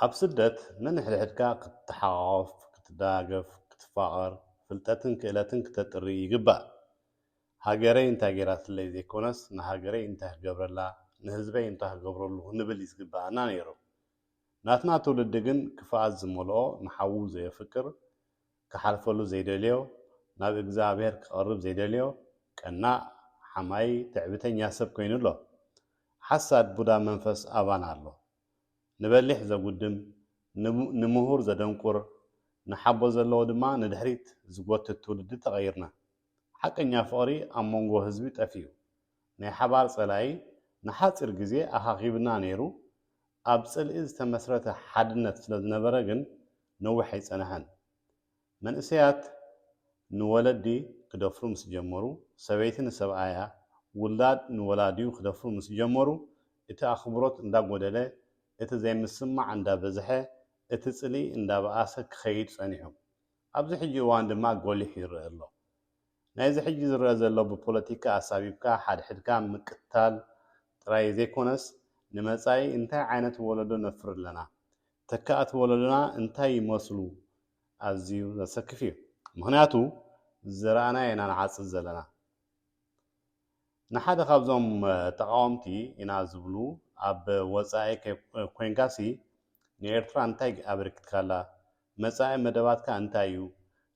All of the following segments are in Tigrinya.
أبسدت من حدك كتحاف كتداقف كتفاقر فلتتن كإلتن كتتري يقبأ هاجري انت هاجرات اللي زي كونس نهاجري انت هجبر الله نهزبي انت هجبر الله نبل يسقبأ نانيرو ناتنا تولدقن كفاء زمولو نحاو زي فكر كحالفلو زي دليو ناب إقزابير كقرب زي دليو كأننا حماي تعبتين ياسب كوينو له حساد بودا منفس آبان الله نبلح زقدم نمهور زدنقر نحبو زلو دما ندحريت زقوت التولد تغيرنا حقا فقري أمونغو هزبي تأفيو ني حبار صلاي نحاصر غزي أخاقيبنا نيرو أبصل إز تمسرت حدنت سلزنبرغن نوحي صنحن من إسيات نولدي كدفرو مسجمرو سبيتن سبعايا ولاد نولاديو كدفرو مسجمرو إتا أخبروت اندا قدله إتا زي مسمع اندا بزحة إتا صلي اندا بآسك خيط صنحهم أبزي حجي وان دما قولي حير الله نايزي حجي زرزالله ببوليتيكا أسابيبكا حد مكتال تراي زي كونس نمساي انتا عينت ولدو نفر لنا تكاات ولدنا انتا يمسلو أزيو زسكفيو مهنياتو زرانا ينا نعاص الزلنا نحاد خابزهم تقاومتي ينا زبلو أب وزاي كوينكاسي نيرترا انتاي أبركت كالا مساي مدواتكا انتايو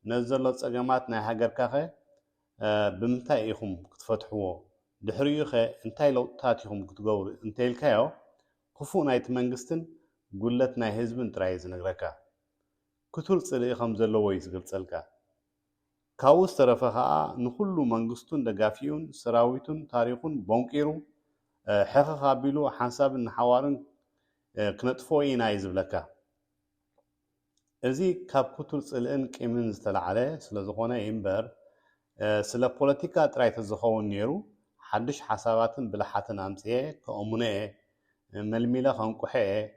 نزلت سقامات نا هاجر كاخه بمنتاي يخم كتفتحوه دحريخه انتاي لو تاتيهم كتغور انتاي الكايو كفو نايت منغستن قلت ناي حزبن ترايز نغركا كتول صلي خمزلو ويس قلصلكا كاوس ترفها نخلو منغستون دغافيون سراويتون تاريخون بونقيرو حقق قابلو حساب الحوارن كنطفو ينايز بلكا ازي كاب كتول صلئن قيمن زتلعله سلازخونه ينبر سلا بوليتيكا ترايت زخون نيرو حدش حساباتن بلحاتن امصيه كأمونه ملميلا خنقحه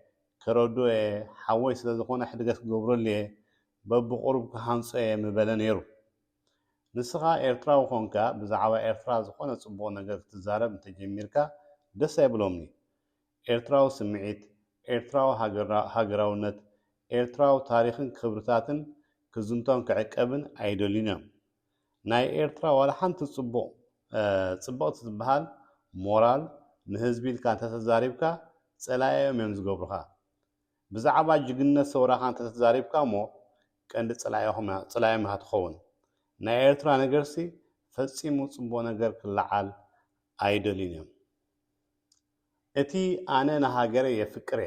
كردو حوي سلازخونه حدغت غبرليه ببقرب كهانصه مبل نيرو نسخه ኤርትራው ኾንካ ብዛዕባ ኤርትራ ዝኾነ ጽቡቕ ነገር ትዛረብ እንተጀሚርካ ደስ አይብሎምኒ ኤርትራው ስምዒት ኤርትራው ሃገራውነት ኤርትራው ታሪኽን ክብርታትን ክዝንቶን ክዕቀብን አይደሊኖም ናይ ኤርትራ ዋላ ሓንቲ ጽቡቕቲ ዝበሃል ሞራል ንህዝቢ ኢልካ እንተተዛሪብካ ጸላዮም እዮም ዝገብሩኻ ብዛዕባ ጅግነት ሰውራኻ እንተተዛሪብካ ሞ ቀንዲ ጸላዮም ሃትኸውን ናይ ኤርትራ ነገርሲ ፈጺሙ ጽቡቕ ነገር ክልዓል አይደሊኖም እቲ ኣነ ንሃገረ የፍቅረ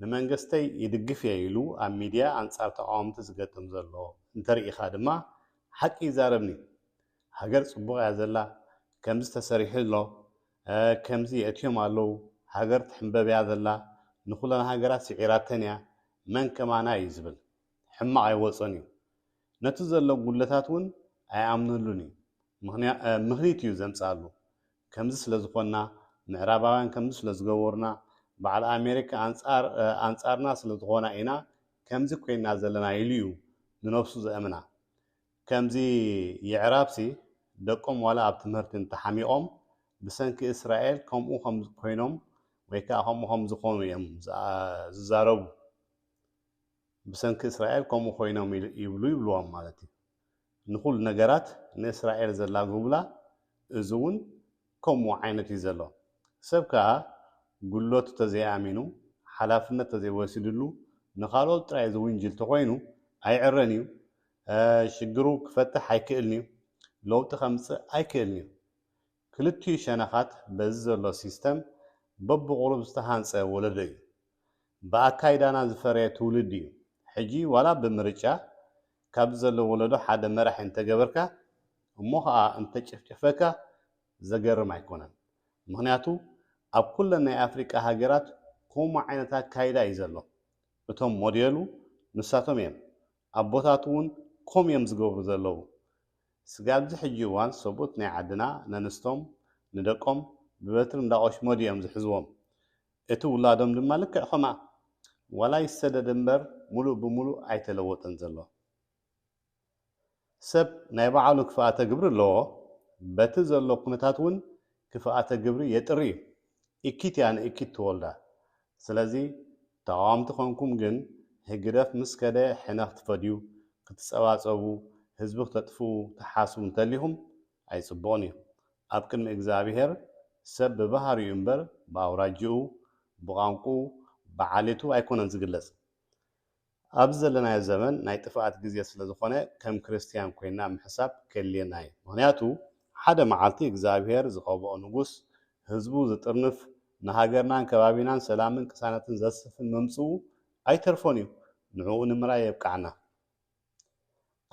ንመንግስተይ ይድግፍ ኢሉ ኣብ ሚድያ አንጻር ተቃውምቲ ዝገጥም ዘሎ እንተርኢኻ ድማ ሓቂ ይዛረብኒ ሃገር ጽቡቕ እያ ዘላ ከምዚ ተሰሪሕሎ ከምዚ እትዮም ኣለው ሃገር ትሕንበብያ ዘላ ንኹለን ሃገራት ስዒራተን እያ መን ከማና ይዝብል ሕማቕ አይወፅን እዩ ነቲ ዘሎ ጉለታት እውን ኣይኣምነሉን እዩ ምኽንያት እዩ ዘምጻሉ ከምዚ ስለዝኾና ምዕራባውያን ከምዚ ስለዝገበሩና በዓል ኣሜሪካ አንጻርና ስለዝኾና ኢና ከምዚ ኮይና ዘለና ኢሉ እዩ ንነፍሱ ዘእምና ከምዚ ይዕራብሲ ደቆም ዋላ ኣብ ትምህርቲ እንተሓሚቖም ብሰንኪ እስራኤል ከምኡ ከም ኮይኖም ወይ ከዓ ከምኡ ዝኾኑ እዮም ዝዛረቡ ብሰንኪ እስራኤል ከምኡ ኮይኖም ይብልዎም ማለት እዩ ንኹል ነገራት ንእስራኤል ዘላ ጉብላ እዚ እውን ከምኡ ዓይነት እዩ ዘሎ ሰብ ከዓ ጉሎቱ ተዘይኣሚኑ ሓላፍነት ተዘይወሲድሉ ንኻልኦት ጥራይ ዝውንጅል ተኮይኑ ኣይዕረን እዩ ሽግሩ ክፈትሕ ኣይክእልን እዩ ለውጢ ከምፅእ ኣይክእልን እዩ ክልቲኡ ሸነኻት በዚ ዘሎ ሲስተም በብቑሩብ ዝተሃንፀ ወለዶ እዩ ብኣካይዳና ዝፈረየ ትውልድ እዩ ሕጂ ዋላ ብምርጫ ካብ ዘሎ ወለዶ ሓደ መራሒ እንተገበርካ እሞ ከዓ እንተጨፍጨፈካ ዘገርም ኣይኮነን ምክንያቱ ኣብ ኩለን ናይ ኣፍሪቃ ሃገራት ከምኡ ዓይነት ኣካይዳ እዩ ዘሎ እቶም ሞዴሉ ንሳቶም እዮም ኣቦታት እውን ከምኡ እዮም ዝገብሩ ዘለዉ ስጋብዚ ሕጂ እዋን ሰቡት ናይ ዓድና ነንስቶም ንደቆም ብበትሪ እንዳቆሽመዱ እዮም ዝሕዝዎም እቲ ውላዶም ድማ ልክዕ ኸማ ዋላ ይሰደድ እምበር ሙሉእ ብሙሉእ ኣይተለወጠን ዘሎ ሰብ ናይ ባዕሉ ክፍኣተ ግብሪ ኣለዎ በቲ ዘሎ ኩነታት እውን ክፍኣተ ግብሪ የጥሪ እዩ ኢኪት ያ ንኢኪት ትወልዳ ስለዚ ተቃዋምቲ ኮንኩም ግን ህግደፍ ምስ ከደ ሕነኽ ትፈድዩ ክትጸባጸቡ ህዝቢ ክተጥፉ ተሓስቡ እንተሊኹም ኣይጽቡቕን እዩ ኣብ ቅድሚ እግዚኣብሔር ሰብ ብባህሪኡ እምበር ብኣውራጅኡ ብቋንቁ ብዓሌቱ ኣይኮነን ዝግለጽ ኣብ ዘለናዮ ዘመን ናይ ጥፍኣት ግዜ ስለ ዝኾነ ከም ክርስቲያን ኮይና ምሕሳብ ከልየና እዩ ምክንያቱ ሓደ መዓልቲ እግዚኣብሔር ዝቐብኦ ንጉስ ህዝቡ ዝጥርንፍ ንሃገርናን ከባቢናን ሰላምን ቅሳነትን ዘስፍን መምጽኡ ኣይተርፎን እዩ ንዕኡ ንምራይ የብቃዕና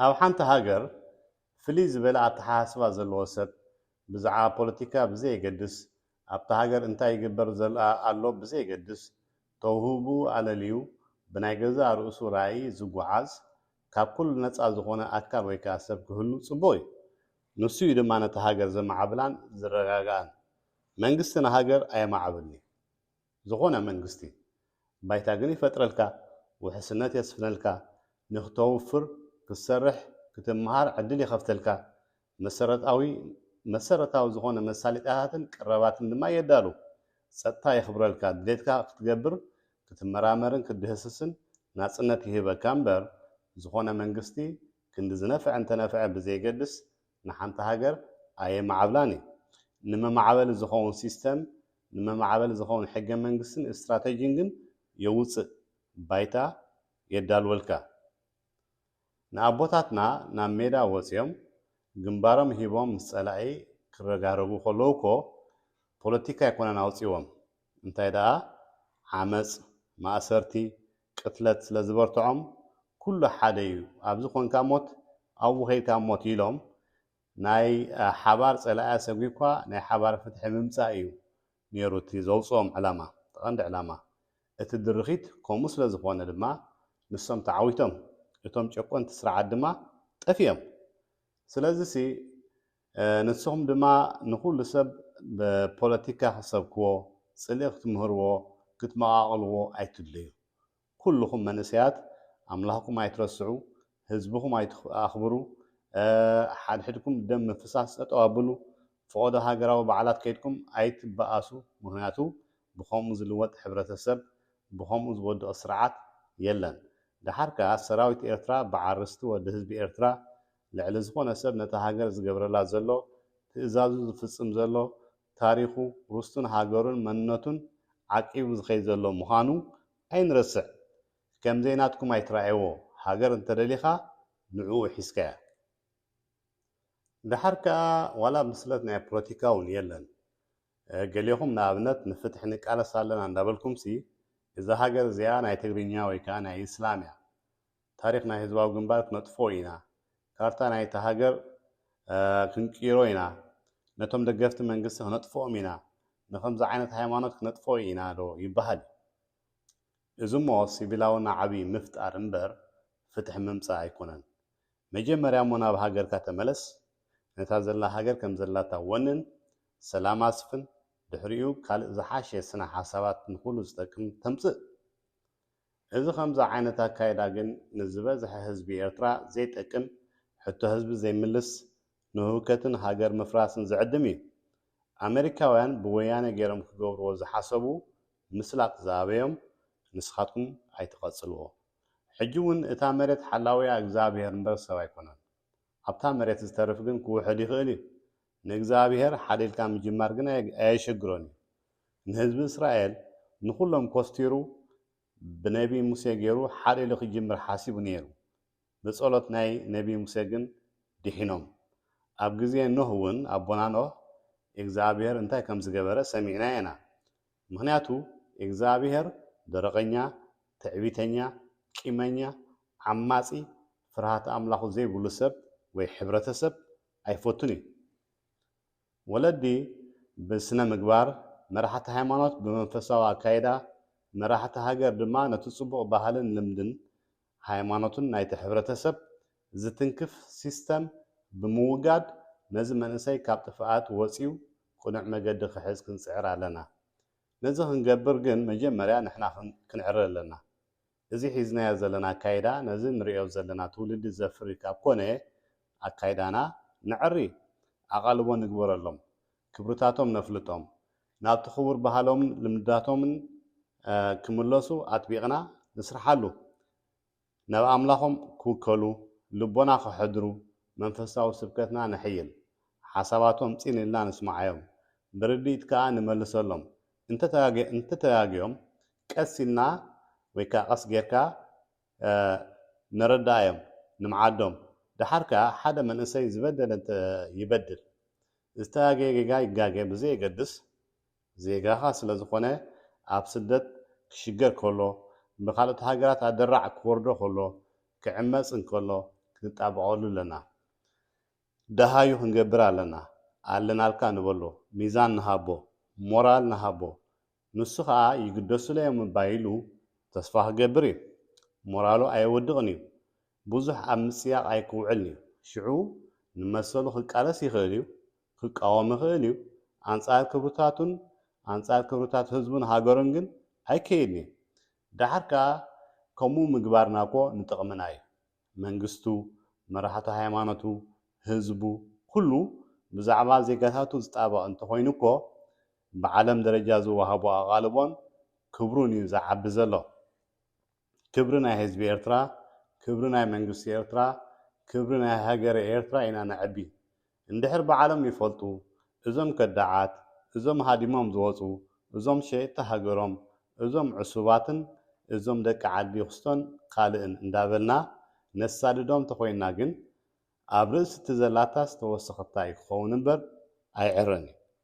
ኣብ ሓንቲ ሃገር ፍልይ ዝበለ ኣተሓሳስባ ዘለዎ ሰብ ብዛዕባ ፖለቲካ ብዘይገድስ ኣብታ ሃገር እንታይ ይግበር ኣሎ ብዘይገድስ ተውህቡ ኣለልዩ ብናይ ገዛ ርእሱ ራእይ ዝጓዓዝ ካብ ኩሉ ነፃ ዝኾነ ኣካል ወይ ከዓ ሰብ ክህሉ ጽቡቕ እዩ ንሱ እዩ ድማ ነቲ ሃገር ዘመዓብላን ዝረጋግኣን መንግስቲ ንሃገር ኣየማዕብልኒ ዝኾነ መንግስቲ ባይታ ግን ይፈጥረልካ ውሕስነት የስፍነልካ ንኽተውፍር ክሰርሕ ክትምሃር ዕድል ይኸፍተልካ መሰረታዊ ዝኾነ መሳለጥያታትን ቀረባትን ድማ የዳሉ ጸጥታ ይኽብረልካ ድሌትካ ክትገብር ክትመራመርን ክትድህስስን ናጽነት ይህበካ እምበር ዝኾነ መንግስቲ ክንዲ ዝነፍዕ እንተነፍዐ ብዘይገድስ ንሓንቲ ሃገር ኣየማዕብላን እዩ ንመማዕበሊ ዝኸውን ሲስተም ንመማዕበሊ ዝኸውን ሕገ መንግስትን እስትራቴጂን ግን የውፅእ ባይታ የዳልወልካ ንኣቦታትና ናብ ሜዳ ወፅዮም ግንባሮም ሂቦም ምስ ጸላኢ ክረጋረጉ ከለዉ እኮ ፖለቲካ ኣይኮነን ኣውፂዎም እንታይ ደኣ ዓመፅ ማእሰርቲ ቅትለት ስለ ዝበርትዖም ኩሉ ሓደ እዩ ኣብዚ ኮንካ ሞት ኣብኡ ኸይድካ ሞት ኢሎም ናይ ሓባር ጸላእያ ሰጒኳ ናይ ሓባር ፍትሒ ምምጻእ እዩ ነይሩ እቲ ዘውፅኦም ዕላማ ተቐንዲ ዕላማ እቲ ድርኺት ከምኡ ስለ ዝኾነ ድማ ንሶም ተዓዊቶም እቶም ጨቆንቲ ስርዓት ድማ ጠፊኦም ስለዚ ንስኹም ድማ ንኹሉ ሰብ ብፖለቲካ ክሰብክዎ ጽልኢ ክትምህርዎ ክትመቓቕልዎ ኣይትድልዩ ኩልኹም መንእሰያት ኣምላኽኩም ኣይትረስዑ ህዝብኹም ኣይትኣኽብሩ ሓድሕድኩም ደም ምፍሳስ ጠጠው ኣብሉ ፍቆዶ ሃገራዊ በዓላት ከይድኩም ኣይትበኣሱ ምክንያቱ ብኸምኡ ዝልወጥ ሕብረተሰብ ብኸምኡ ዝወድቕ ስርዓት የለን ድሓርካ ሰራዊት ኤርትራ ብዓርስቲ ወዲ ህዝቢ ኤርትራ ልዕሊ ዝኾነ ሰብ ነቲ ሃገር ዝገብረላ ዘሎ ትእዛዙ ዝፍጽም ዘሎ ታሪኹ ርስቱን ሃገሩን መንነቱን ዓቂቡ ዝኸይድ ዘሎ ምዃኑ ኣይንረስዕ ከም ዘይናትኩም ኣይትረኣይዎ ሃገር እንተደሊኻ ንዕኡ ሒዝከያ ድሓርካ ዋላ ምስለት ናይ ፖለቲካ እውን የለን ገሊኹም ንኣብነት ንፍትሒ ንቃለስ ኣለና እንዳበልኩምሲ እዛ ሃገር እዚኣ ናይ ትግርኛ ወይ ከዓ ናይ እስላም እያ ታሪክ ናይ ህዝባዊ ግንባር ክነጥፎ ኢና ካርታ ናይቲ ሃገር ክንቂሮ ኢና ነቶም ደገፍቲ መንግስቲ ክነጥፎም ኢና ንከምዚ ዓይነት ሃይማኖት ክነጥፎ ኢና ዶ ይበሃል እዚ እሞ ሲቪላውና ዓብዪ ምፍጣር እምበር ፍትሒ ምምፃእ ኣይኮነን መጀመርያ እሞ ናብ ሃገርካ ተመለስ ነታ ዘላ ሃገር ከም ዘላታ ወንን ሰላም ኣስፍን ድሕሪኡ ካልእ ዝሓሸ ስነ ሓሳባት ንኩሉ ዝጠቅም ተምፅእ እዚ ከምዚ ዓይነት ኣካይዳ ግን ንዝበዝሐ ህዝቢ ኤርትራ ዘይጠቅም ሕቶ ህዝቢ ዘይምልስ ንህውከትን ሃገር ምፍራስን ዝዕድም እዩ ኣሜሪካውያን ብወያነ ገይሮም ክገብርዎ ዝሓሰቡ ምስላቅ ዝኣበዮም ንስኻትኩም ኣይትቐጽልዎ ሕጂ እውን እታ መሬት ሓላውያ እግዚኣብሔር እምበር ሰብ ኣይኮነን ኣብታ መሬት ዝተርፍ ግን ክውሕድ ይኽእል እዩ ንእግዚኣብሔር ሓዲልካ ምጅማር ግን ኣየሸግሮን እዩ ንህዝቢ እስራኤል ንኩሎም ኮስቲሩ ብነቢ ሙሴ ገይሩ ሓዲሉ ክጅምር ሓሲቡ ነይሩ ብጸሎት ናይ ነቢ ሙሴ ግን ድሒኖም ኣብ ግዜ ኖህ እውን ኣቦና ኖህ እግዚአብሔር እንታይ ከም ዝገበረ ሰሚዕና ኢና ምክንያቱ እግዚአብሔር ደረቀኛ ትዕቢተኛ ቂመኛ ዓማጺ ፍርሃት ኣምላኹ ዘይብሉ ሰብ ወይ ሕብረተሰብ ኣይፈቱን እዩ ወለዲ ብስነ ምግባር መራሕቲ ሃይማኖት ብመንፈሳዊ ኣካይዳ መራሕቲ ሃገር ድማ ነቲ ጽቡቕ ባህልን ልምድን ሃይማኖትን ናይቲ ሕብረተሰብ ዝትንክፍ ሲስተም ብምውጋድ ነዚ መንእሰይ ካብ ጥፍኣት ወፂኡ ቁኑዕ መገዲ ክሕዝ ክንፅዕር ኣለና ነዚ ክንገብር ግን መጀመርያ ንሕና ክንዕር ኣለና እዚ ሒዝናዮ ዘለና ኣካይዳ ነዚ ንሪኦ ዘለና ትውልዲ ዘፍሪ ካብ ኮነ ኣካይዳና ንዕሪ ኣቓልቦ ንግበረሎም ክብርታቶም ነፍልጦም ናብቲ ክቡር ባህሎምን ልምዳቶምን ክምለሱ ኣጥቢቕና ንስርሓሉ ናብ ኣምላኾም ክውከሉ ልቦና ክሕድሩ መንፈሳዊ ስብከትና ንሕይል ሓሳባቶም ፂን ኢልና ንስማዓዮም ብርዲት ከዓ ንመልሰሎም እንተተጋጊኦም ቀስ ኢልና ወይ ከዓ ቀስ ጌርካ ንረዳዮም ንምዓዶም ድሓር ከዓ ሓደ መንእሰይ ዝበደለ ይበድል ዝተጋገየ ጌጋ ይጋገ ብዘይ የገድስ ዜጋኻ ስለ ዝኾነ ኣብ ስደት ክሽገር ከሎ ብካልኦት ሃገራት ኣደራዕ ክወርዶ ከሎ ክዕመፅ እንከሎ ክንጣበቐሉ ኣለና ደሃዩ ክንገብር ኣለና ኣለናልካ ንበሎ ሚዛን ንሃቦ ሞራል ንሃቦ ንሱ ከዓ ይግደሱለዮም ባይሉ ተስፋ ክገብር እዩ ሞራሉ ኣይወድቕን እዩ ብዙሕ ኣብ ምፅያቕ ኣይክውዕል እዩ ሽዑ ንመሰሉ ክቃለስ ይኽእል እዩ ክቃወም ይኽእል እዩ ኣንጻር ክብርታቱን ኣንጻር ክብርታት ህዝቡን ሃገሩን ግን ኣይከይድን እዩ ድሓር ከዓ ከምኡ ምግባርና እኮ ንጥቕምና እዩ መንግስቱ መራሕቲ ሃይማኖቱ ህዝቡ ኩሉ ብዛዕባ ዜጋታቱ ዝጣበቕ እንተኾይኑ እኮ ብዓለም ደረጃ ዝወሃቦ ኣቓልቦን ክብሩን እዩ ዝዓቢ ዘሎ ክብሪ ናይ ህዝቢ ኤርትራ ክብሪ ናይ መንግስቲ ኤርትራ ክብሪ ናይ ሃገረ ኤርትራ ኢና ነዕቢ እንድሕር ብዓለም ይፈልጡ እዞም ከዳዓት እዞም ሃዲሞም ዝወፁ እዞም ሸየጥቲ ሃገሮም እዞም ዕሱባትን እዞም ደቂ ዓዲ ክስቶን ካልእን እንዳበልና ነሳድዶም ተኾይና ግን ኣብ ርእሲ እቲ ዘላታ ዝተወሰኸታ ክኸውን እምበር ኣይዕረን እዩ